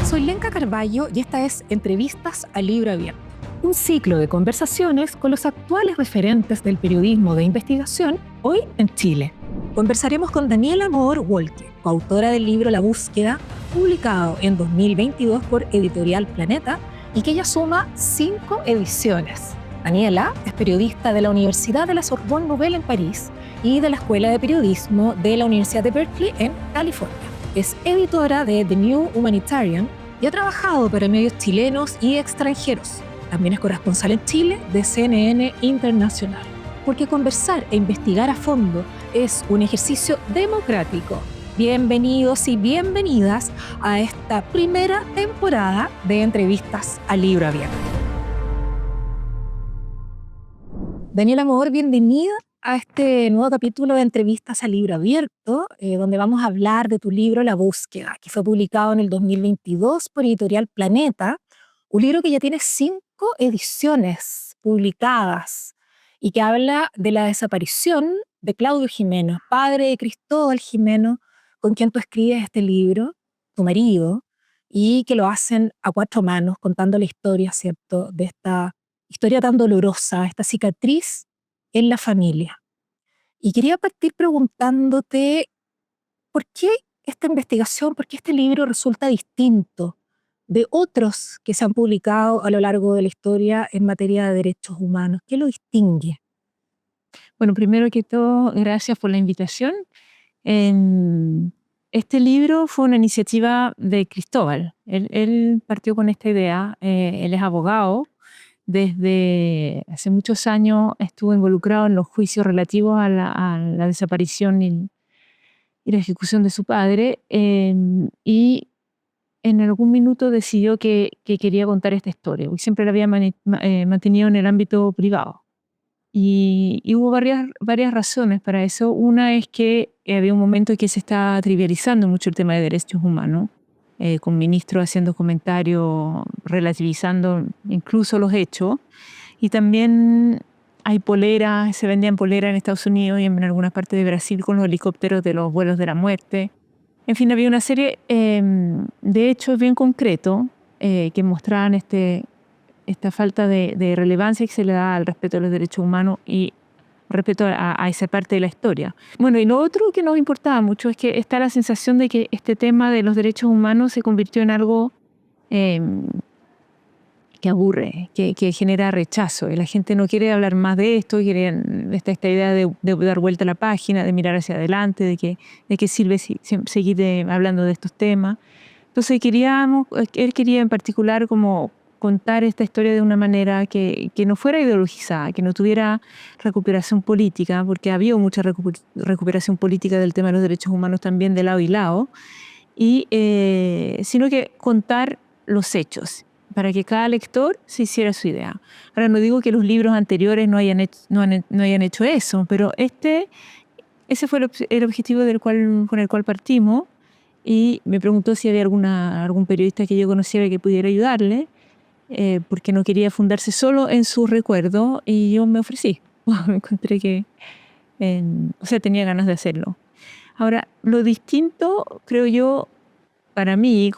Soy Lenka Carballo y esta es Entrevistas al Libro Abierto, un ciclo de conversaciones con los actuales referentes del periodismo de investigación hoy en Chile. Conversaremos con Daniela Mohr Wolke, coautora del libro La Búsqueda, publicado en 2022 por Editorial Planeta y que ya suma 5 ediciones. Daniela es periodista de la Universidad de la Sorbonne Nouvelle en París y de la Escuela de Periodismo de la Universidad de Berkeley en California. Es editora de The New Humanitarian y ha trabajado para medios chilenos y extranjeros. También es corresponsal en Chile de CNN Internacional. Porque conversar e investigar a fondo es un ejercicio democrático. Bienvenidos y bienvenidas a esta primera temporada de Entrevistas al Libro Abierto. Daniela Mohr, bienvenida a este nuevo capítulo de Entrevistas al Libro Abierto, donde vamos a hablar de tu libro La Búsqueda, que fue publicado en el 2022 por Editorial Planeta, un libro que ya tiene 5 ediciones publicadas y que habla de la desaparición de Claudio Gimeno, padre de Cristóbal Gimeno, con quien tú escribes este libro, tu marido, y que lo hacen a 4 manos, contando la historia, ¿cierto?, de esta historia tan dolorosa, esta cicatriz en la familia. Y quería partir preguntándote por qué esta investigación, por qué este libro resulta distinto de otros que se han publicado a lo largo de la historia en materia de derechos humanos. ¿Qué lo distingue? Bueno, primero que todo, gracias por la invitación. Este libro fue una iniciativa de Cristóbal. Él partió con esta idea. Él es abogado. Desde hace muchos años estuvo involucrado en los juicios relativos a la desaparición y la ejecución de su padre. Y en algún minuto decidió que quería contar esta historia. Y siempre la había mantenido en el ámbito privado. Y hubo varias razones para eso. Una es que había un momento en que se estaba trivializando mucho el tema de derechos humanos, con ministros haciendo comentarios, relativizando incluso los hechos. Y también hay poleras, se vendían poleras en Estados Unidos y en algunas partes de Brasil con los helicópteros de los vuelos de la muerte. En fin, había una serie de hechos bien concretos que mostraban esta falta de relevancia que se le da al respeto a los derechos humanos y respeto a esa parte de la historia. Bueno, y lo otro que nos importaba mucho es que está la sensación de que este tema de los derechos humanos se convirtió en algo que aburre, que genera rechazo. Y la gente no quiere hablar más de esto, quiere esta idea de dar vuelta a la página, de mirar hacia adelante, de qué sirve seguir hablando de estos temas. Entonces él quería en particular como contar esta historia de una manera que no fuera ideologizada, que no tuviera recuperación política, porque había mucha recuperación política del tema de los derechos humanos también de lado y lado, sino que contar los hechos, para que cada lector se hiciera su idea. Ahora, no digo que los libros anteriores no hayan hecho eso, pero ese fue el objetivo con el cual partimos, y me preguntó si había algún periodista que yo conociera que pudiera ayudarle, porque no quería fundarse solo en su recuerdo, y yo me ofrecí. Me encontré que tenía ganas de hacerlo. Ahora, lo distinto, creo yo, para mí,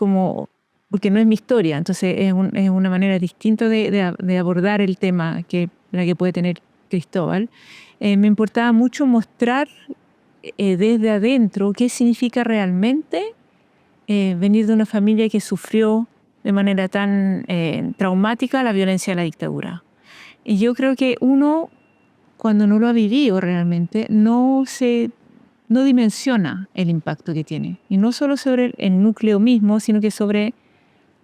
porque no es mi historia, entonces es una manera distinta de abordar el tema que la que puede tener Cristóbal. Me importaba mucho mostrar desde adentro qué significa realmente venir de una familia que sufrió de manera tan traumática la violencia de la dictadura. Y yo creo que uno, cuando no lo ha vivido realmente, no dimensiona el impacto que tiene. Y no solo sobre el núcleo mismo, sino que sobre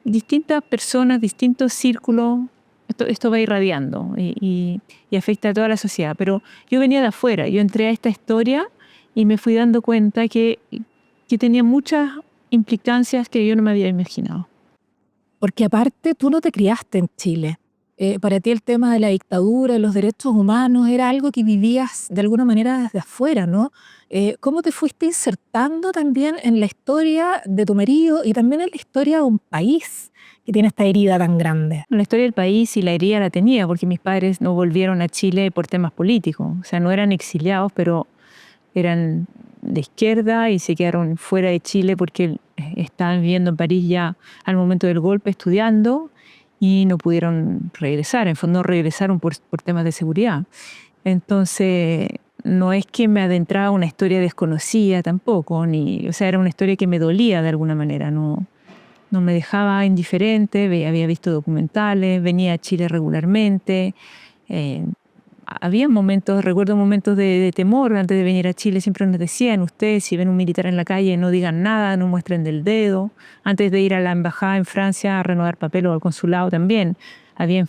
distintas personas, distintos círculos. Esto va irradiando y afecta a toda la sociedad. Pero yo venía de afuera, yo entré a esta historia y me fui dando cuenta que tenía muchas implicancias que yo no me había imaginado. Porque aparte tú no te criaste en Chile. Para ti el tema de la dictadura, los derechos humanos, era algo que vivías de alguna manera desde afuera, ¿no? ¿Cómo te fuiste insertando también en la historia de tu marido y también en la historia de un país que tiene esta herida tan grande? La historia del país y la herida la tenía, porque mis padres no volvieron a Chile por temas políticos. O sea, no eran exiliados, pero de izquierda y se quedaron fuera de Chile porque estaban viviendo en París ya al momento del golpe estudiando y no pudieron regresar. En fondo regresaron por temas de seguridad. Entonces, no es que me adentraba a una historia desconocida tampoco, o sea, era una historia que me dolía de alguna manera, no me dejaba indiferente, había visto documentales, venía a Chile regularmente. Había momentos, recuerdo momentos de temor antes de venir a Chile, siempre nos decían, ustedes si ven un militar en la calle no digan nada, no muestren del dedo. Antes de ir a la embajada en Francia a renovar papel o al consulado también, había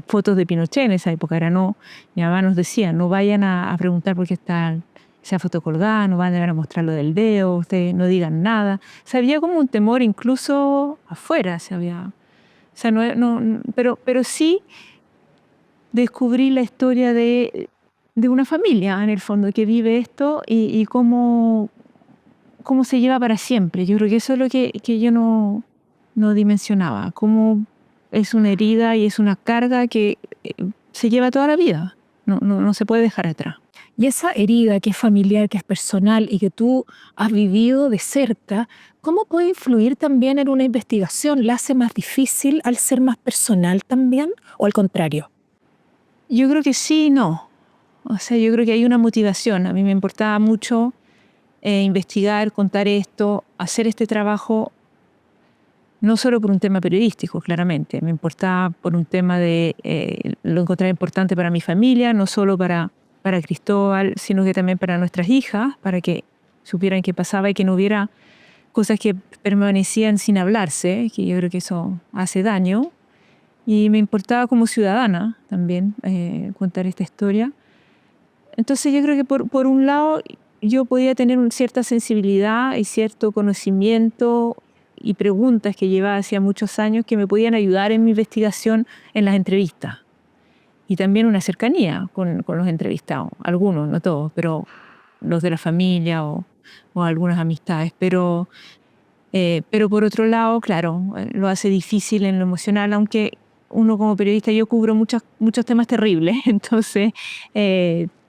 fotos de Pinochet en esa época, mi mamá nos decía, no vayan a preguntar por qué está esa foto colgada, no vayan a mostrar lo del dedo, ustedes no digan nada. O sea, había como un temor incluso afuera, pero sí descubrí la historia de una familia, en el fondo, que vive esto y cómo se lleva para siempre. Yo creo que eso es lo que yo no dimensionaba, cómo es una herida y es una carga que se lleva toda la vida, no se puede dejar atrás. Y esa herida que es familiar, que es personal y que tú has vivido de cerca, ¿cómo puede influir también en una investigación? ¿La hace más difícil al ser más personal también o al contrario? Yo creo que sí y no. O sea, yo creo que hay una motivación. A mí me importaba mucho investigar, contar esto, hacer este trabajo, no solo por un tema periodístico, claramente. Me importaba por un tema lo encontraba importante para mi familia, no solo para Cristóbal, sino que también para nuestras hijas, para que supieran qué pasaba y que no hubiera cosas que permanecían sin hablarse, que yo creo que eso hace daño. Y me importaba como ciudadana también contar esta historia. Entonces yo creo que por un lado yo podía tener una cierta sensibilidad y cierto conocimiento y preguntas que llevaba hacía muchos años que me podían ayudar en mi investigación en las entrevistas. Y también una cercanía con los entrevistados, algunos, no todos, pero los de la familia o algunas amistades. Pero por otro lado, claro, lo hace difícil en lo emocional, aunque uno como periodista, yo cubro muchos temas terribles, entonces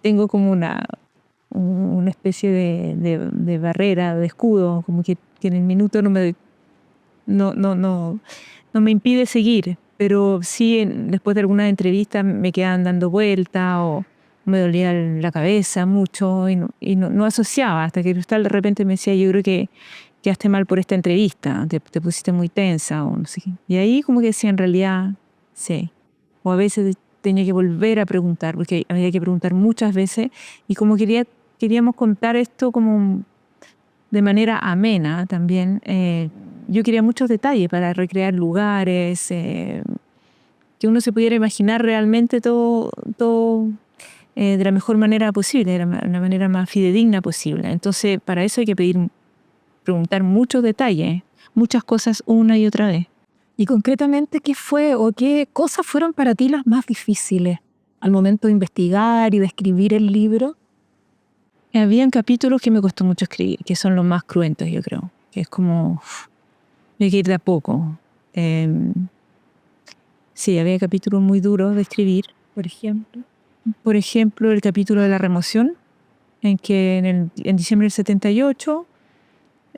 tengo como una especie de barrera, de escudo, como que en el minuto no me impide seguir, pero sí después de algunas entrevistas me quedaban dando vueltas o me dolía la cabeza mucho y no asociaba, hasta que Cristal de repente me decía, yo creo que quedaste mal por esta entrevista, te pusiste muy tensa o no sé qué. Y ahí como que decía, en realidad, sí. O a veces tenía que volver a preguntar, porque había que preguntar muchas veces y como queríamos contar esto como de manera amena también. Yo quería muchos detalles para recrear lugares, que uno se pudiera imaginar realmente todo de la mejor manera posible, de la manera más fidedigna posible. Entonces, para eso hay que preguntar muchos detalles, muchas cosas una y otra vez. Y concretamente, ¿qué fue o qué cosas fueron para ti las más difíciles al momento de investigar y de escribir el libro? Habían capítulos que me costó mucho escribir, que son los más cruentos, yo creo. Que es como, hay que ir de a poco. Sí, había capítulos muy duros de escribir, por ejemplo. Por ejemplo, el capítulo de la remoción, en que en diciembre del 78,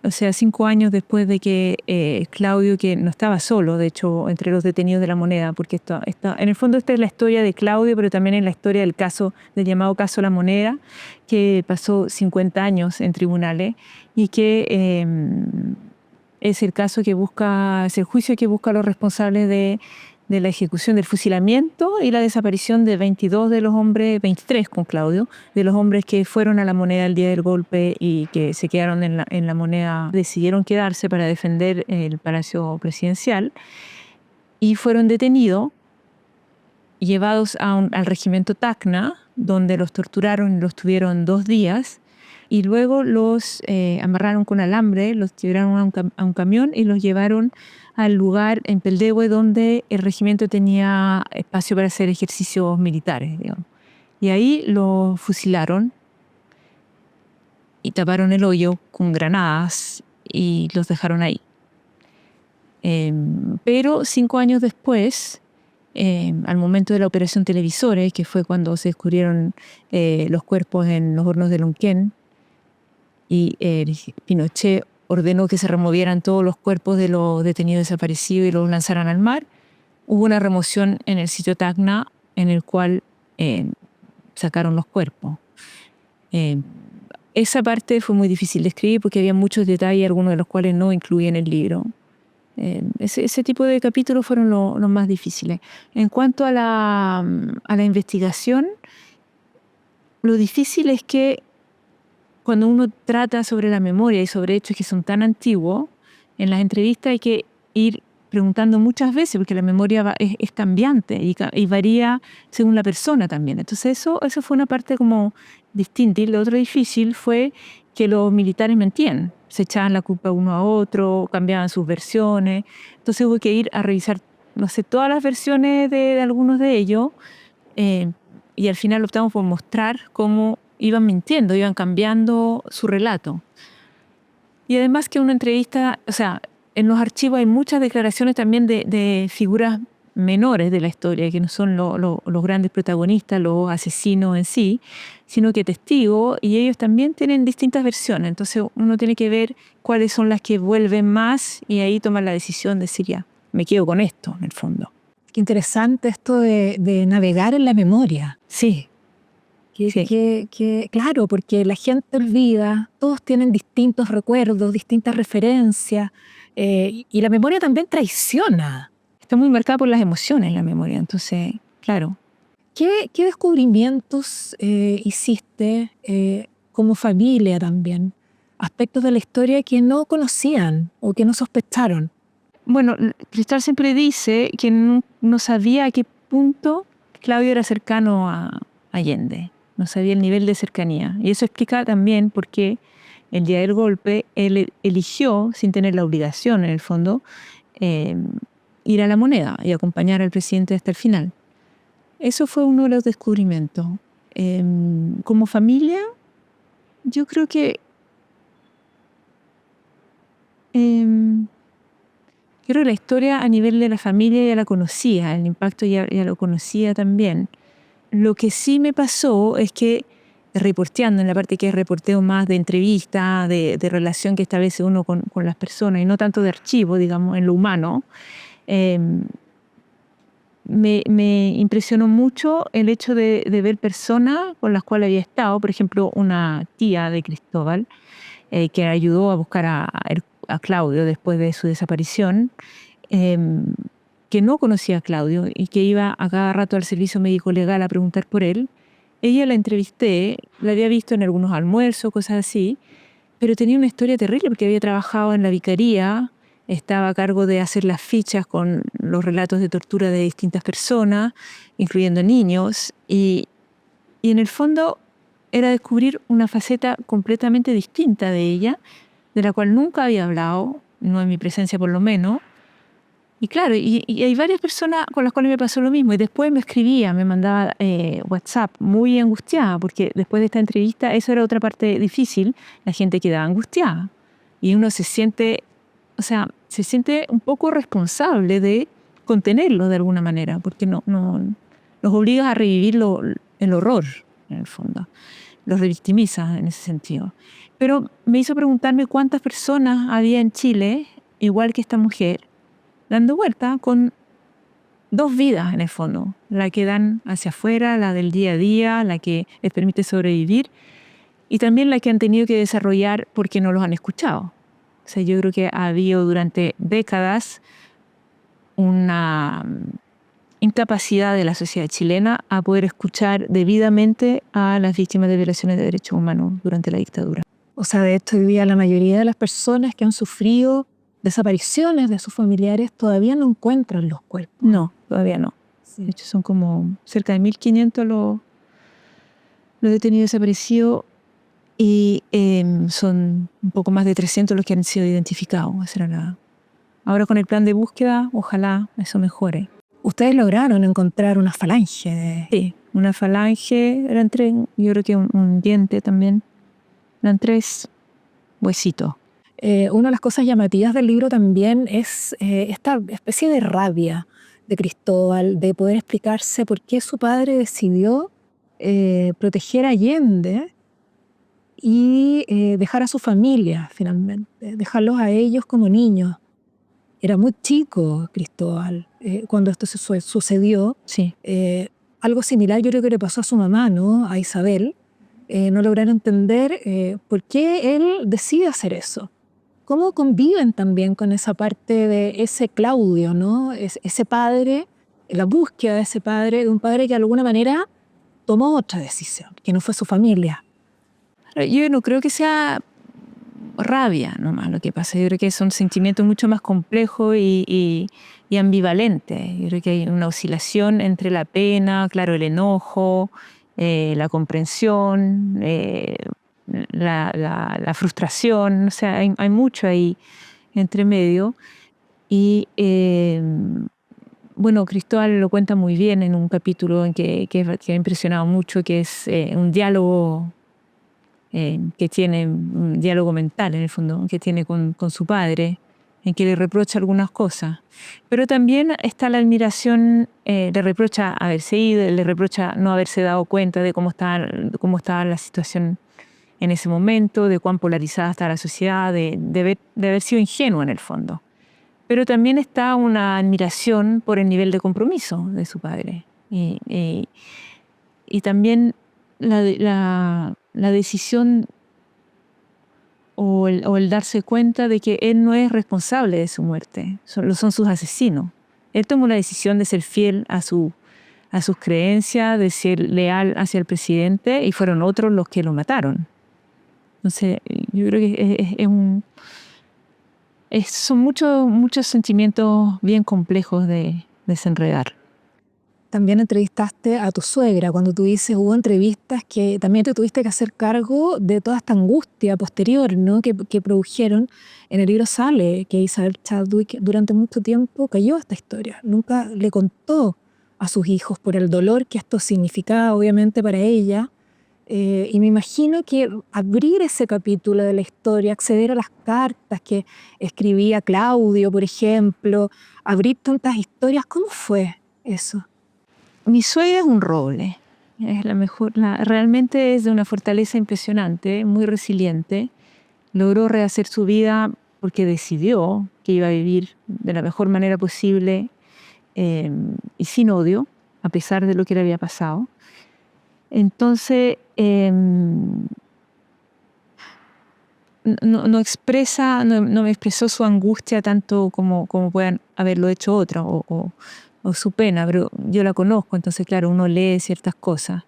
o sea, 5 años después de que Claudio, que no estaba solo, de hecho, entre los detenidos de la Moneda, porque en el fondo esta es la historia de Claudio, pero también es la historia del llamado caso La Moneda, que pasó 50 años en tribunales y que es el caso que es el juicio que busca a los responsables de la ejecución del fusilamiento y la desaparición de 22 de los hombres, 23 con Claudio, de los hombres que fueron a La Moneda el día del golpe y que se quedaron en la Moneda, decidieron quedarse para defender el Palacio Presidencial y fueron detenidos, llevados al regimiento Tacna, donde los torturaron y los tuvieron 2 días y luego los amarraron con alambre, los llevaron a un camión y los llevaron al lugar en Peldehue donde el regimiento tenía espacio para hacer ejercicios militares, digamos. Y ahí los fusilaron y taparon el hoyo con granadas y los dejaron ahí. Pero 5 años después, al momento de la operación Televisores, que fue cuando se descubrieron los cuerpos en los hornos de Lonquén, y Pinochet ordenó que se removieran todos los cuerpos de los detenidos desaparecidos y los lanzaran al mar, hubo una remoción en el sitio Tacna en el cual sacaron los cuerpos. Esa parte fue muy difícil de escribir porque había muchos detalles, algunos de los cuales no incluí en el libro. Ese tipo de capítulos fueron los más difíciles. En cuanto a la investigación, lo difícil es que cuando uno trata sobre la memoria y sobre hechos que son tan antiguos, en las entrevistas hay que ir preguntando muchas veces porque la memoria es cambiante y varía según la persona también. Entonces eso fue una parte como distinta. Y lo otro difícil fue que los militares mentían. Se echaban la culpa uno a otro, cambiaban sus versiones. Entonces hubo que ir a revisar, no sé, todas las versiones de algunos de ellos y al final optamos por mostrar cómo iban mintiendo, iban cambiando su relato. Y además que una entrevista, o sea, en los archivos hay muchas declaraciones también de figuras menores de la historia, que no son los grandes protagonistas, los asesinos en sí, sino que testigos, y ellos también tienen distintas versiones. Entonces uno tiene que ver cuáles son las que vuelven más y ahí tomar la decisión de decir, ya, me quedo con esto, en el fondo. Qué interesante esto de navegar en la memoria. Sí. Claro, porque la gente olvida, todos tienen distintos recuerdos, distintas referencias, y la memoria también traiciona. Está muy marcada por las emociones la memoria, entonces, claro. ¿Qué descubrimientos hiciste como familia también? Aspectos de la historia que no conocían o que no sospecharon. Bueno, Cristal siempre dice que no sabía a qué punto Claudio era cercano a Allende. No sabía el nivel de cercanía. Y eso explica también por qué el día del golpe él eligió, sin tener la obligación en el fondo, ir a La Moneda y acompañar al presidente hasta el final. Eso fue uno de los descubrimientos. Como familia, yo creo que la historia a nivel de la familia ya la conocía, el impacto ya lo conocía también. Lo que sí me pasó es que reporteando, en la parte que es reporteo más de entrevista, de relación que establece uno con las personas y no tanto de archivo, digamos, en lo humano, me impresionó mucho el hecho de ver personas con las cuales había estado, por ejemplo, una tía de Cristóbal, que ayudó a buscar a Claudio después de su desaparición, que no conocía a Claudio y que iba a cada rato al servicio médico legal a preguntar por él. Ella la entrevisté, la había visto en algunos almuerzos, cosas así, pero tenía una historia terrible porque había trabajado en la vicaría, estaba a cargo de hacer las fichas con los relatos de tortura de distintas personas, incluyendo niños, y en el fondo era descubrir una faceta completamente distinta de ella, de la cual nunca había hablado, no en mi presencia por lo menos. Y claro, y hay varias personas con las cuales me pasó lo mismo. Y después me escribía, me mandaba WhatsApp muy angustiada, porque después de esta entrevista, eso era otra parte difícil, la gente quedaba angustiada. Y uno se siente un poco responsable de contenerlo de alguna manera, porque no los obligas a revivir el horror, en el fondo. Los revictimizas en ese sentido. Pero me hizo preguntarme cuántas personas había en Chile, igual que esta mujer, dando vuelta con dos vidas en el fondo, la que dan hacia afuera, la del día a día, la que les permite sobrevivir y también la que han tenido que desarrollar porque no los han escuchado. O sea, yo creo que ha habido durante décadas una incapacidad de la sociedad chilena a poder escuchar debidamente a las víctimas de violaciones de derechos humanos durante la dictadura. O sea, de hecho, hoy día la mayoría de las personas que han sufrido desapariciones de sus familiares todavía no encuentran los cuerpos. No, todavía no. Sí. De hecho, son como cerca de 1.500 los detenidos desaparecidos y son un poco más de 300 los que han sido identificados. Ahora con el plan de búsqueda, ojalá eso mejore. Ustedes lograron encontrar una falange. Sí, una falange, eran 3, yo creo que un diente también, eran 3 huesitos. Una de las cosas llamativas del libro también es esta especie de rabia de Cristóbal, de poder explicarse por qué su padre decidió proteger a Allende y dejar a su familia finalmente, dejarlos a ellos como niños. Era muy chico Cristóbal cuando esto sucedió. Sí. Algo similar yo creo que le pasó a su mamá, ¿no? A Isabel. No lograron entender por qué él decide hacer eso. ¿Cómo conviven también con esa parte de ese Claudio, ¿no? Ese padre, la búsqueda de ese padre, de un padre que de alguna manera tomó otra decisión, que no fue su familia. Yo no creo que sea rabia nomás lo que pasa. Yo creo que son sentimientos mucho más complejos y ambivalentes. Yo creo que hay una oscilación entre la pena, claro, el enojo, la comprensión, la frustración. O sea, hay mucho ahí entre medio. Y bueno, Cristóbal lo cuenta muy bien en un capítulo en que ha impresionado mucho, que es un diálogo que tiene, un diálogo mental en el fondo, que tiene con su padre, en que le reprocha algunas cosas. Pero también está la admiración, le reprocha haberse ido, le reprocha no haberse dado cuenta de cómo estaba la situación en ese momento, de cuán polarizada está la sociedad, de haber sido ingenuo en el fondo. Pero también está una admiración por el nivel de compromiso de su padre. Y también la decisión o el darse cuenta de que él no es responsable de su muerte, son sus asesinos. Él tomó la decisión de ser fiel a sus creencias, de ser leal hacia el presidente, y fueron otros los que lo mataron. Entonces, yo creo que son muchos sentimientos bien complejos de desenredar. También entrevistaste a tu suegra. Cuando tú dices, hubo entrevistas que también te tuviste que hacer cargo de toda esta angustia posterior, ¿no? que produjeron. En el libro sale que Isabel Chadwick durante mucho tiempo cayó esta historia. Nunca le contó a sus hijos por el dolor que esto significaba, obviamente, para ella. Y me imagino que abrir ese capítulo de la historia, acceder a las cartas que escribía Claudio, por ejemplo, abrir tantas historias, ¿cómo fue eso? Mi suegra es un roble. Es la mejor, realmente es de una fortaleza impresionante, muy resiliente. Logró rehacer su vida porque decidió que iba a vivir de la mejor manera posible y sin odio, a pesar de lo que le había pasado. Entonces, no me expresó su angustia tanto como puedan haberlo hecho otras, o su pena, pero yo la conozco, entonces claro, uno lee ciertas cosas.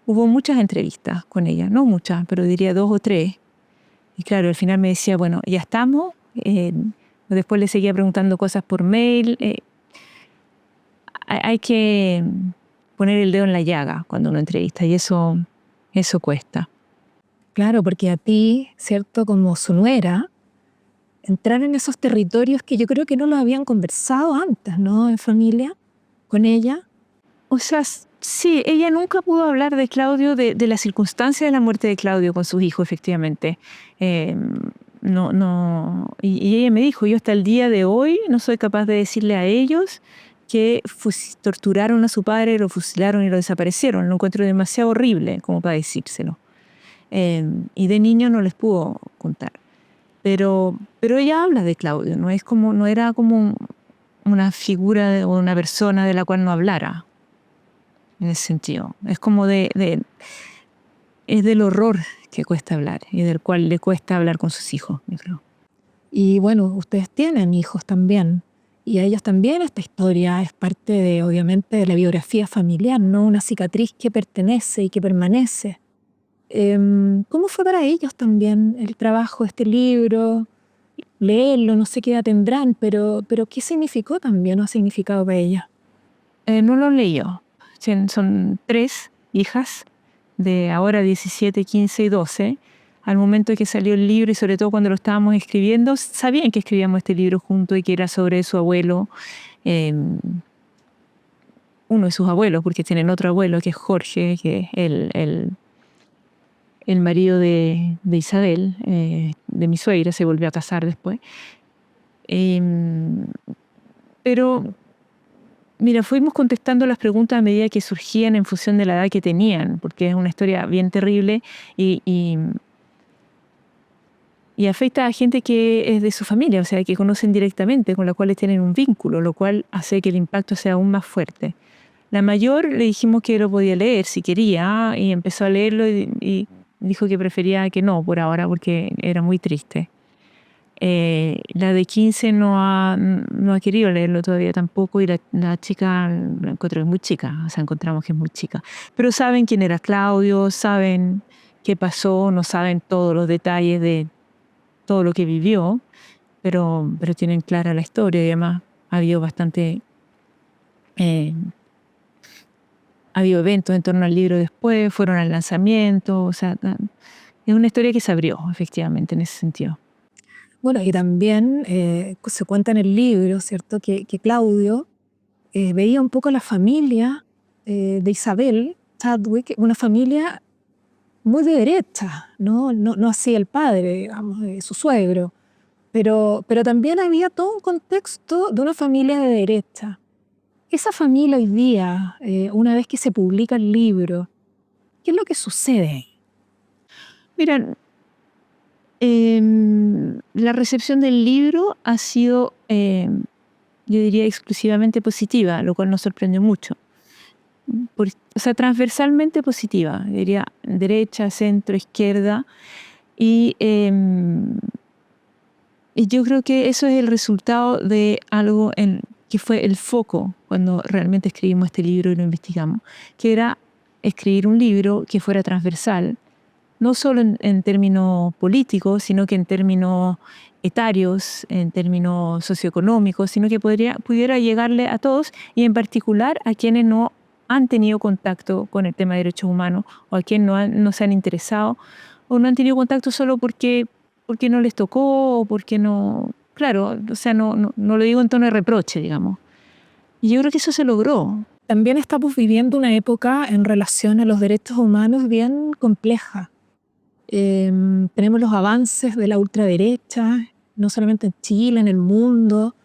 Hubo muchas entrevistas con ella, no muchas, pero diría 2 o 3. Y claro, al final me decía, bueno, ya estamos. Después le seguía preguntando cosas por mail. Hay que poner el dedo en la llaga cuando uno entrevista, y eso cuesta. Claro, porque a ti, ¿cierto? Como su nuera, entrar en esos territorios que yo creo que no los habían conversado antes, ¿no? En familia, con ella. O sea, sí, ella nunca pudo hablar de Claudio, de la circunstancia de la muerte de Claudio con sus hijos, efectivamente. No, y ella me dijo, yo hasta el día de hoy no soy capaz de decirle a ellos que torturaron a su padre, lo fusilaron y lo desaparecieron. Lo encuentro demasiado horrible como para decírselo. Y de niño no les pudo contar. Pero ella habla de Claudio, no era como una figura o una persona de la cual no hablara, en ese sentido. Es como es del horror que cuesta hablar y del cual le cuesta hablar con sus hijos, yo creo. Y bueno, ustedes tienen hijos también. Y a ellos también esta historia es parte de, obviamente, de la biografía familiar, ¿no? Una cicatriz que pertenece y que permanece. ¿Cómo fue para ellos también el trabajo de este libro? Leerlo, no sé qué edad tendrán, pero ¿qué significó también o ha significado para ella? No lo leyó. Son 3 hijas de ahora 17, 15 y 12. Al momento de que salió el libro y sobre todo cuando lo estábamos escribiendo, sabían que escribíamos este libro juntos y que era sobre su abuelo, uno de sus abuelos, porque tienen otro abuelo que es Jorge, que es el marido de Isabel, de mi suegra, se volvió a casar después. Pero, mira, fuimos contestando las preguntas a medida que surgían en función de la edad que tenían, porque es una historia bien terrible y y afecta a gente que es de su familia, o sea, que conocen directamente, con la cual tienen un vínculo, lo cual hace que el impacto sea aún más fuerte. La mayor le dijimos que lo podía leer si quería y empezó a leerlo y dijo que prefería que no por ahora porque era muy triste. La de 15 no ha querido leerlo todavía tampoco y la chica la encontró muy chica, o sea, encontramos que es muy chica. Pero saben quién era Claudio, saben qué pasó, no saben todos los detalles de todo lo que vivió, pero tienen clara la historia y además ha habido bastante... ha habido eventos en torno al libro después, fueron al lanzamiento, o sea, es una historia que se abrió efectivamente en ese sentido. Bueno, y también se cuenta en el libro, ¿cierto?, que Claudio veía un poco la familia de Isabel Chadwick, una familia muy de derecha, no así el padre, digamos, su suegro, pero también había todo un contexto de una familia de derecha. Esa familia hoy día, una vez que se publica el libro, ¿qué es lo que sucede? Mira, la recepción del libro ha sido, yo diría, exclusivamente positiva, lo cual nos sorprendió mucho. O sea, transversalmente positiva, diría derecha, centro, izquierda. Y yo creo que eso es el resultado de algo que fue el foco cuando realmente escribimos este libro y lo investigamos, que era escribir un libro que fuera transversal, no solo en términos políticos, sino que en términos etarios, en términos socioeconómicos, sino que pudiera llegarle a todos y en particular a quienes no han tenido contacto con el tema de derechos humanos o a quienes no se han interesado o no han tenido contacto solo porque no les tocó o porque no... Claro, o sea, no lo digo en tono de reproche, digamos. Y yo creo que eso se logró. También estamos viviendo una época en relación a los derechos humanos bien compleja. Tenemos los avances de la ultraderecha, no solamente en Chile, en el mundo,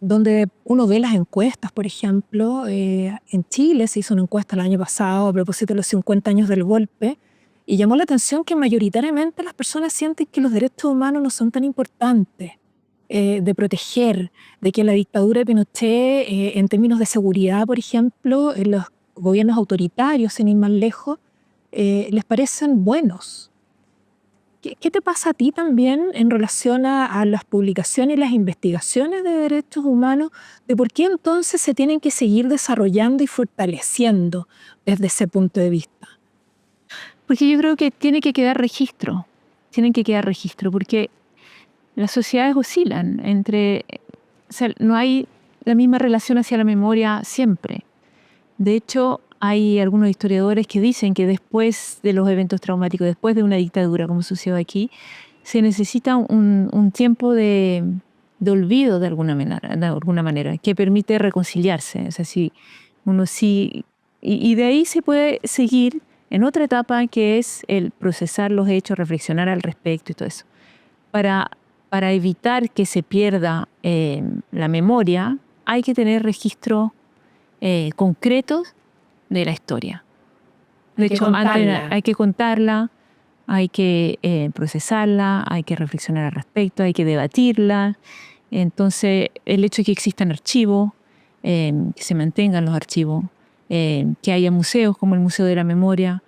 donde uno ve las encuestas, por ejemplo. En Chile se hizo una encuesta el año pasado a propósito de los 50 años del golpe y llamó la atención que mayoritariamente las personas sienten que los derechos humanos no son tan importantes de proteger, de que la dictadura de Pinochet, en términos de seguridad, por ejemplo, en los gobiernos autoritarios, sin ir más lejos, les parecen buenos. ¿Qué te pasa a ti también en relación a las publicaciones y las investigaciones de derechos humanos? ¿De por qué entonces se tienen que seguir desarrollando y fortaleciendo desde ese punto de vista? Porque yo creo que tienen que quedar registro, porque las sociedades oscilan o sea, no hay la misma relación hacia la memoria siempre. De hecho, hay algunos historiadores que dicen que después de los eventos traumáticos, después de una dictadura como sucedió aquí, se necesita un tiempo de olvido de alguna manera, que permite reconciliarse. O sea, y de ahí se puede seguir en otra etapa que es el procesar los hechos, reflexionar al respecto y todo eso. Para evitar que se pierda la memoria, hay que tener registros concretos de la historia. De hecho, hay que contarla, hay que procesarla, hay que reflexionar al respecto, hay que debatirla. Entonces, el hecho de que existan archivos, que se mantengan los archivos, que haya museos como el Museo de la Memoria,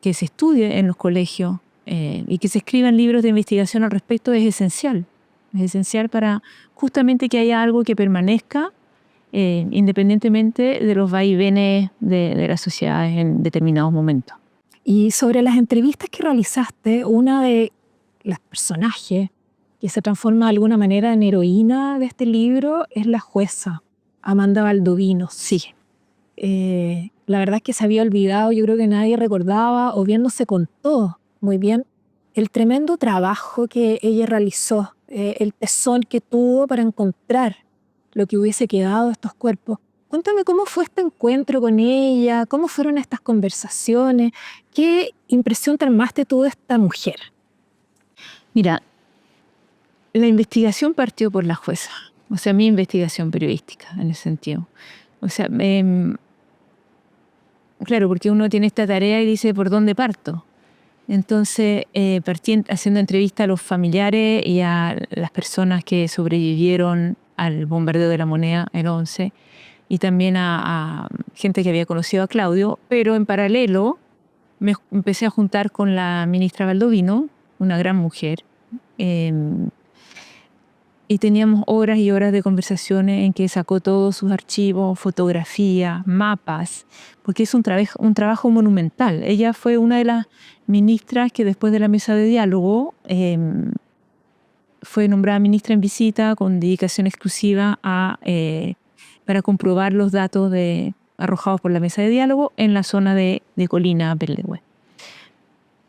que se estudie en los colegios y que se escriban libros de investigación al respecto es esencial. Es esencial para justamente que haya algo que permanezca independientemente de los vaivenes de las sociedades en determinados momentos. Y sobre las entrevistas que realizaste, una de las personajes que se transforma de alguna manera en heroína de este libro es la jueza, Amanda Valdovinos. Sí. La verdad es que se había olvidado, yo creo que nadie recordaba o bien no se contó muy bien el tremendo trabajo que ella realizó, el tesón que tuvo para encontrar lo que hubiese quedado de estos cuerpos. Cuéntame cómo fue este encuentro con ella, cómo fueron estas conversaciones, qué impresión te armaste tú de esta mujer. Mira, la investigación partió por la jueza, o sea, mi investigación periodística en ese sentido. O sea, claro, porque uno tiene esta tarea y dice, ¿por dónde parto? Entonces, partí haciendo entrevistas a los familiares y a las personas que sobrevivieron al bombardeo de La Moneda, el 11, y también a gente que había conocido a Claudio, pero en paralelo me empecé a juntar con la ministra Baldovino, una gran mujer, y teníamos horas y horas de conversaciones en que sacó todos sus archivos, fotografías, mapas, porque es un trabajo monumental. Ella fue una de las ministras que después de la mesa de diálogo fue nombrada ministra en visita con dedicación exclusiva para comprobar los datos arrojados por la mesa de diálogo en la zona de Colina, Perlehue.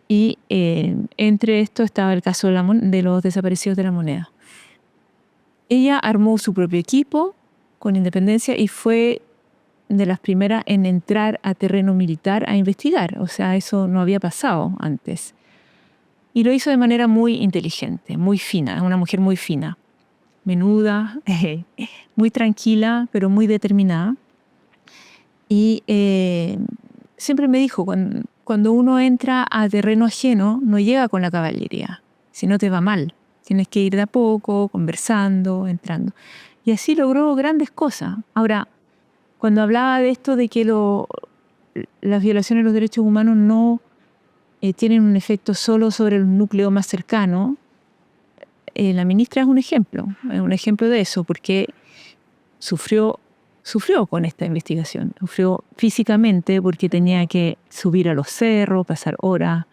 Y entre esto estaba el caso de los desaparecidos de La Moneda. Ella armó su propio equipo con independencia y fue de las primeras en entrar a terreno militar a investigar. O sea, eso no había pasado antes. Y lo hizo de manera muy inteligente, muy fina, una mujer muy fina, menuda, muy tranquila, pero muy determinada. Y siempre me dijo, cuando uno entra a terreno ajeno, no llega con la caballería, si no te va mal. Tienes que ir de a poco, conversando, entrando. Y así logró grandes cosas. Ahora, cuando hablaba de esto de que las violaciones de los derechos humanos no tienen un efecto solo sobre el núcleo más cercano, la ministra es un ejemplo de eso, porque sufrió con esta investigación. Sufrió físicamente porque tenía que subir a los cerros, pasar horas,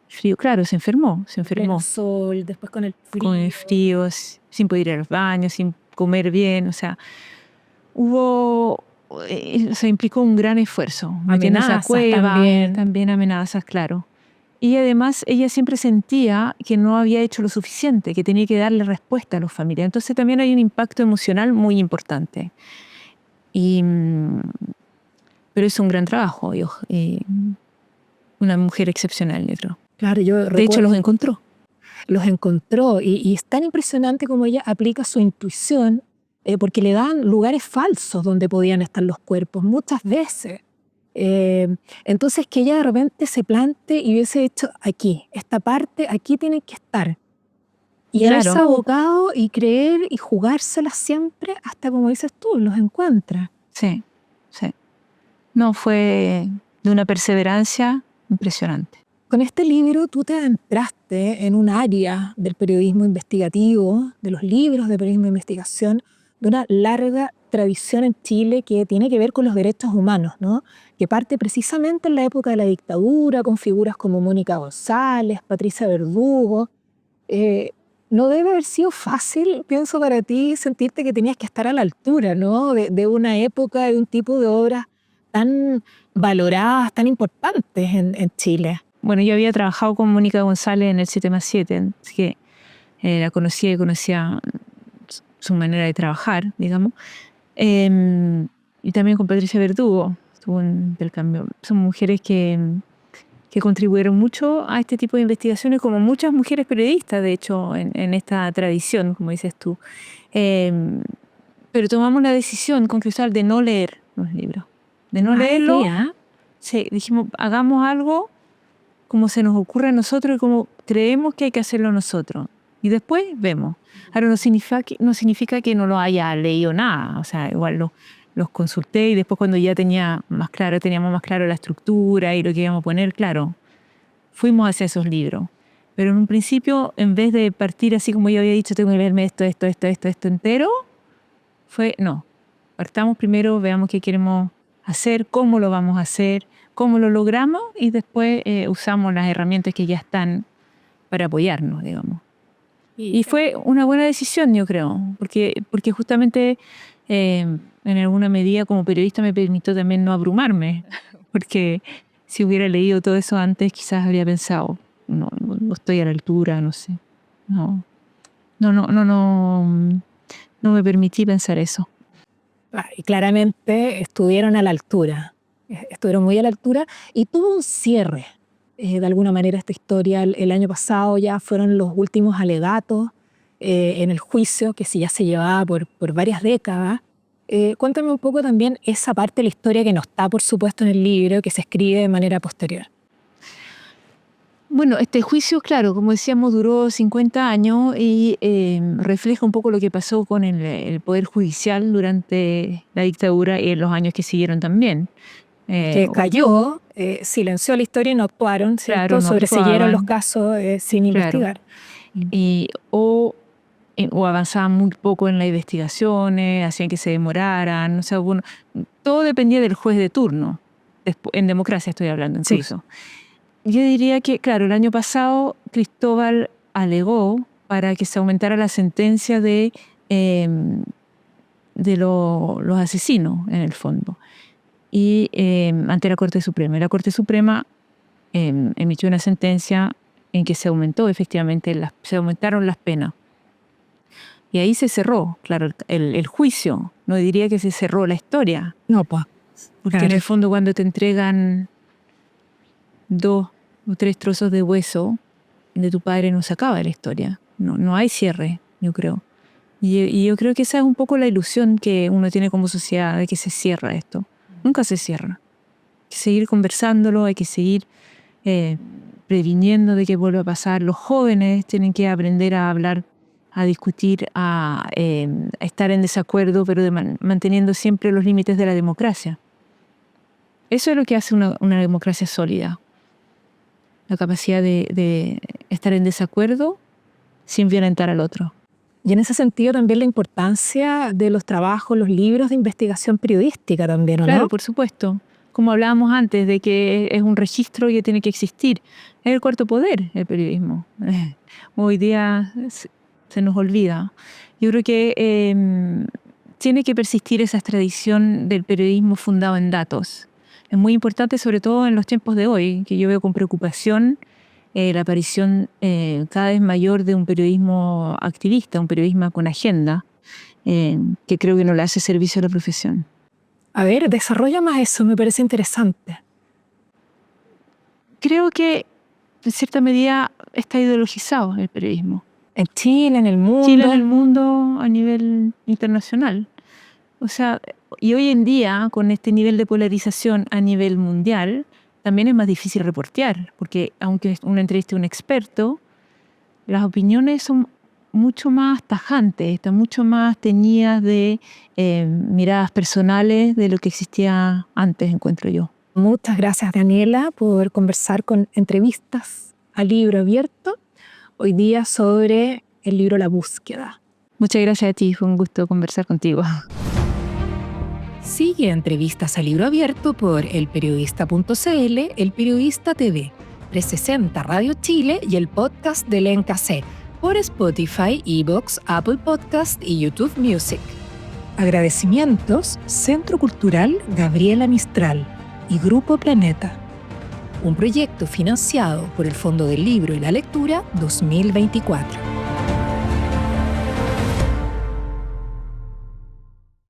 frío. Claro, se enfermó. El sol, después con el frío. Con el frío, sin poder ir a los baños, sin comer bien. O sea, implicó un gran esfuerzo. Metiéndose a cueva, también amenazas, claro. Y además ella siempre sentía que no había hecho lo suficiente, que tenía que darle respuesta a los familiares. Entonces también hay un impacto emocional muy importante. Pero es un gran trabajo. Una mujer excepcional, yo creo. Claro, de hecho, los encontró. Los encontró y es tan impresionante como ella aplica su intuición porque le dan lugares falsos donde podían estar los cuerpos muchas veces. Entonces que ella de repente se plante y hubiese dicho aquí, esta parte, aquí tiene que estar. Y haberse abocado y creer y jugársela siempre hasta, como dices tú, los encuentra. Sí. No, fue de una perseverancia impresionante. Con este libro tú te adentraste en un área del periodismo investigativo, de los libros de periodismo de investigación, de una larga tradición en Chile que tiene que ver con los derechos humanos, ¿no? Que parte precisamente en la época de la dictadura, con figuras como Mónica González, Patricia Verdugo. No debe haber sido fácil, pienso, para ti sentirte que tenías que estar a la altura, ¿no? De una época, de un tipo de obras tan valoradas, tan importantes en Chile. Bueno, yo había trabajado con Mónica González en el 7+7, así que la conocía y conocía su manera de trabajar, digamos. Y también con Patricia Verdugo, estuvo en Intercambio. Son mujeres que contribuyeron mucho a este tipo de investigaciones, como muchas mujeres periodistas, de hecho, en esta tradición, como dices tú. Pero tomamos la decisión con Cristal de no leer los libros, de no leerlo. Sí, dijimos, hagamos algo como se nos ocurre a nosotros y como creemos que hay que hacerlo nosotros. Y después vemos. Ahora no significa que no lo haya leído nada. O sea, igual los consulté y después cuando ya teníamos más claro la estructura y lo que íbamos a poner, claro, fuimos hacia esos libros. Pero en un principio, en vez de partir así como yo había dicho, tengo que leerme esto entero, no. Partamos primero, veamos qué queremos hacer, cómo lo vamos a hacer, cómo lo logramos y después usamos las herramientas que ya están para apoyarnos, digamos. Y fue una buena decisión, yo creo, porque justamente en alguna medida como periodista me permitió también no abrumarme, porque si hubiera leído todo eso antes quizás habría pensado, no estoy a la altura, no sé. No me permití pensar eso. Y claramente estuvieron a la altura, estuvieron muy a la altura y tuvo un cierre. De alguna manera esta historia el año pasado ya fueron los últimos alegatos en el juicio que ya se llevaba por varias décadas. Cuéntame un poco también esa parte de la historia que no está, por supuesto, en el libro, que se escribe de manera posterior. Bueno, este juicio, claro, como decíamos, duró 50 años y refleja un poco lo que pasó con el Poder Judicial durante la dictadura y en los años que siguieron también. Que cayó, silenció la historia y no actuaron, ¿cierto? Claro, no Sobresiguieron los actuaban. casos sin Claro. investigar. O avanzaban muy poco en las investigaciones, hacían que se demoraran. O sea, bueno, todo dependía del juez de turno. En democracia estoy hablando incluso. Sí. Yo diría que, claro, el año pasado Cristóbal alegó para que se aumentara la sentencia de los asesinos, en el fondo. Y ante la Corte Suprema. Y la Corte Suprema emitió una sentencia en que se aumentó efectivamente, se aumentaron las penas. Y ahí se cerró, claro, el juicio. No diría que se cerró la historia. No, pues. Porque claro. en el fondo cuando te entregan 2 o 3 trozos de hueso de tu padre no se acaba la historia. No hay cierre, yo creo. Y yo creo que esa es un poco la ilusión que uno tiene como sociedad, de que se cierra esto. Nunca se cierra. Hay que seguir conversándolo, hay que seguir previniendo de que vuelva a pasar. Los jóvenes tienen que aprender a hablar, a discutir, a estar en desacuerdo, pero manteniendo siempre los límites de la democracia. Eso es lo que hace una democracia sólida. La capacidad de estar en desacuerdo sin violentar al otro. Y en ese sentido también la importancia de los trabajos, los libros de investigación periodística también, ¿o no? Claro, por supuesto. Como hablábamos antes, de que es un registro que tiene que existir. Es el cuarto poder, el periodismo. Hoy día se nos olvida. Yo creo que tiene que persistir esa tradición del periodismo fundado en datos. Es muy importante, sobre todo en los tiempos de hoy, que yo veo con preocupación la aparición cada vez mayor de un periodismo activista, un periodismo con agenda, que creo que no le hace servicio a la profesión. A ver, desarrolla más eso, me parece interesante. Creo que, en cierta medida, está ideologizado el periodismo. En Chile, en el mundo. Chile, en el mundo, a nivel internacional. O sea, y hoy en día, con este nivel de polarización a nivel mundial, también es más difícil reportear, porque aunque uno entreviste a un experto, las opiniones son mucho más tajantes, están mucho más teñidas de miradas personales de lo que existía antes, encuentro yo. Muchas gracias, Daniela, por conversar con Entrevistas a Libro Abierto, hoy día sobre el libro La Búsqueda. Muchas gracias a ti, fue un gusto conversar contigo. Sigue Entrevistas a Libro Abierto por elperiodista.cl, El Periodista TV, 360 Radio Chile y el podcast de Lenca C, por Spotify, iVoox, Apple Podcast y YouTube Music. Agradecimientos Centro Cultural Gabriela Mistral y Grupo Planeta. Un proyecto financiado por el Fondo del Libro y la Lectura 2024.